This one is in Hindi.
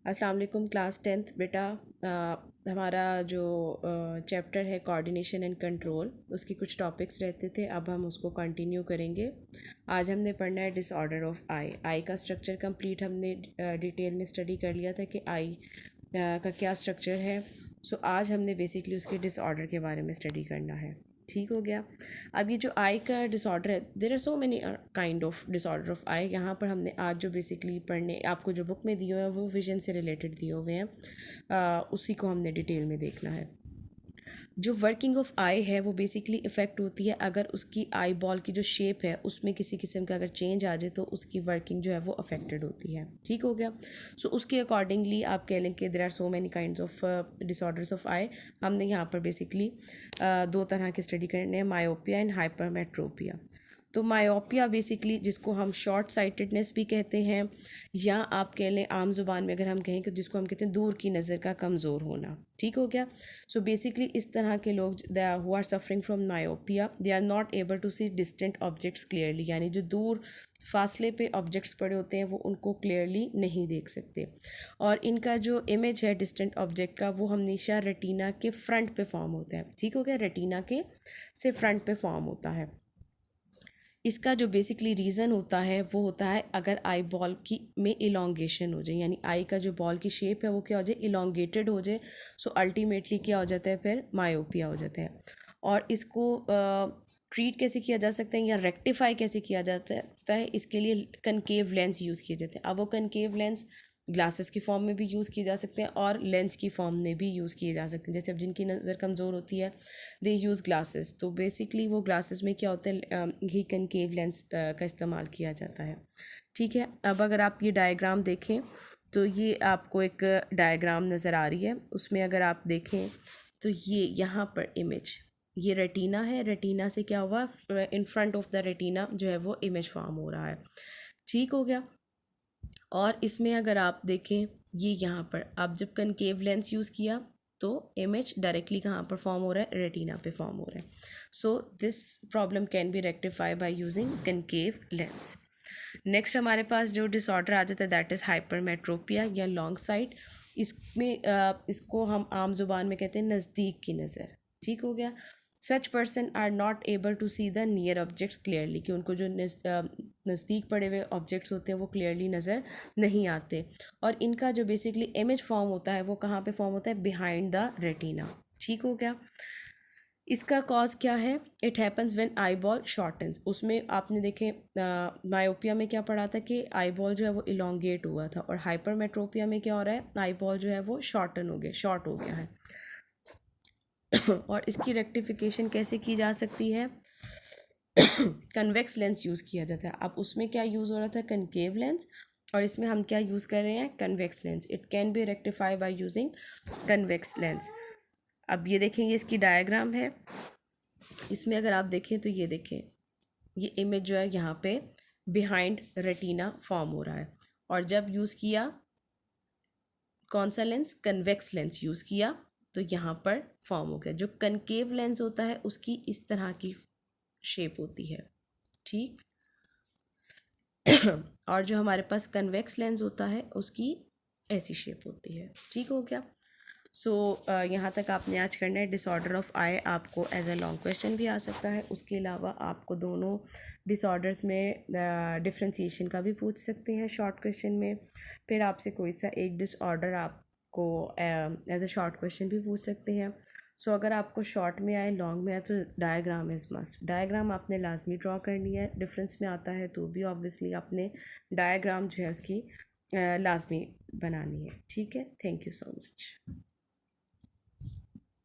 अस्सलाम वालेकुम क्लास 10th बेटा। हमारा जो चैप्टर है कोऑर्डिनेशन एंड कंट्रोल, उसके कुछ टॉपिक्स रहते थे, अब हम उसको कंटिन्यू करेंगे। आज हमने पढ़ना है डिसऑर्डर ऑफ आई का स्ट्रक्चर कंप्लीट हमने डिटेल में स्टडी कर लिया था कि आई का क्या स्ट्रक्चर है। सो आज हमने बेसिकली उसके डिसऑर्डर के बारे में स्टडी करना है। ठीक हो गया। अब ये जो आई का डिसऑर्डर है, there are so many kind of disorder of eye. यहाँ पर हमने आज जो बेसिकली पढ़ने आपको जो बुक में दिए हुए हैं वो विजन से रिलेटेड दिए हुए हैं, उसी को हमने डिटेल में देखना है। जो वर्किंग ऑफ आई है वो बेसिकली इफ़ेक्ट होती है अगर उसकी आई बॉल की जो शेप है उसमें किसी किस्म का अगर चेंज आ जाए तो उसकी वर्किंग जो है वो अफेक्टेड होती है। ठीक हो गया। सो उसके अकॉर्डिंगली आप कह लें कि there are so many kinds of disorders of eye. हमने यहाँ पर बेसिकली दो तरह के स्टडी करने हैं, मायोपिया एंड हाइपरमेट्रोपिया। तो मायोपिया बेसिकली जिसको हम शॉर्ट साइटेडनेस भी कहते हैं, या आप कह लें आम जुबान में अगर हम कहें कि जिसको हम कहते हैं दूर की नज़र का कमज़ोर होना। ठीक हो गया। सो बेसिकली इस तरह के लोग who are suffering from myopia, they are not able to see distant objects clearly, यानी जो दूर फासले पे ऑब्जेक्ट्स पड़े होते हैं वो उनको क्लियरली नहीं देख सकते। और इनका जो इमेज है डिस्टेंट ऑब्जेक्ट का वो हमेशा रेटिना के फ्रंट पे फॉर्म होता है। ठीक हो गया। रेटिना के से फ्रंट पे फॉर्म होता है। इसका जो बेसिकली रीज़न होता है वो होता है अगर आई बॉल की में इलोंगेशन हो जाए, यानी आई का जो बॉल की शेप है वो क्या हो जाए, इलोंगेटेड हो जाए। सो अल्टीमेटली क्या हो जाता है, फिर मायोपिया हो जाता है। और इसको ट्रीट कैसे किया जा सकता है या रेक्टिफाई कैसे किया जाता है, इसके लिए कनकेव लेंस यूज़ किए जाते हैं। अब वो कनकेव लेंस ग्लासेस की फॉर्म में भी यूज़ किए जा सकते हैं और लेंस की फॉर्म में भी यूज़ किए जा सकते हैं। जैसे अब जिनकी नज़र कमज़ोर होती है दे यूज़ ग्लासेस, तो बेसिकली वो ग्लासेस में क्या होता है, यही कनकेव लेंस का इस्तेमाल किया जाता है। ठीक है। अब अगर आप ये डायग्राम देखें तो ये आपको एक डायग्राम नज़र आ रही है, उसमें अगर आप देखें तो ये यहाँ पर इमेज, ये रेटिना है। रेटिना से क्या हुआ, in front of the retina जो है वो इमेज फॉर्म हो रहा है। ठीक हो गया। और इसमें अगर आप देखें ये यहाँ पर आप जब कनकेव लेंस यूज़ किया तो इमेज डायरेक्टली कहाँ पर फॉर्म हो रहा है, रेटिना पे फॉर्म हो रहा है। So this problem can be rectify by using concave lens. Next हमारे पास जो डिसऑर्डर आ जाता है दैट इज़ हाइपरमेट्रोपिया या लॉन्ग साइट। इसमें इसको हम आम जुबान में कहते हैं नज़दीक की नज़र। ठीक हो गया। Such person are not able to see the near objects clearly, कि उनको जो नज़दीक पड़े हुए ऑब्जेक्ट्स होते हैं वो क्लियरली नज़र नहीं आते। और इनका जो बेसिकली इमेज फॉर्म होता है वो कहाँ पे फॉर्म होता है, बिहाइंड द रेटिना। ठीक हो गया। इसका कॉज क्या है, it happens when eyeball shortens. उसमें आपने देखे मायोपिया में क्या पढ़ा था कि आई बॉल जो है वो इलोंगेट हुआ था, और हाइपरमेट्रोपिया में क्या हो रहा है, आई बॉल जो है वो शॉर्टन हो गया, शॉर्ट हो गया है। और इसकी रेक्टिफिकेशन कैसे की जा सकती है, कन्वेक्स लेंस यूज़ किया जाता है। अब उसमें क्या यूज़ हो रहा था, कनकेव लेंस, और इसमें हम क्या यूज़ कर रहे हैं, convex lens. It can be rectify by using convex lens. अब ये देखेंगे इसकी डायग्राम है, इसमें अगर आप देखें तो ये देखें ये इमेज जो है यहाँ पे बिहाइंड रेटिना फॉर्म हो रहा है। और जब यूज़ किया कौन सा लेंस, कन्वेक्स लेंस यूज़ किया, तो यहाँ पर फॉर्म हो गया। जो कनकेव लेंस होता है उसकी इस तरह की शेप होती है। ठीक। और जो हमारे पास कन्वेक्स लेंस होता है उसकी ऐसी शेप होती है। ठीक हो गया। सो यहाँ तक आपने आज करना है। डिसऑर्डर ऑफ आई आपको एज अ लॉन्ग क्वेश्चन भी आ सकता है, उसके अलावा आपको दोनों डिसऑर्डर्स में डिफ्रेंसीशन का भी पूछ सकते हैं शॉर्ट क्वेश्चन में। फिर आपसे कोई सा एक डिसऑर्डर आपको एज अ शॉर्ट क्वेश्चन भी पूछ सकते हैं। सो अगर आपको शॉर्ट में आए, लॉन्ग में आए, तो डायग्राम इज़ मस्ट। डायग्राम आपने लाजमी ड्रॉ करनी है। डिफरेंस में आता है तो भी ऑब्वियसली आपने डायग्राम जो है उसकी लाजमी बनानी है। ठीक है। Thank you so much.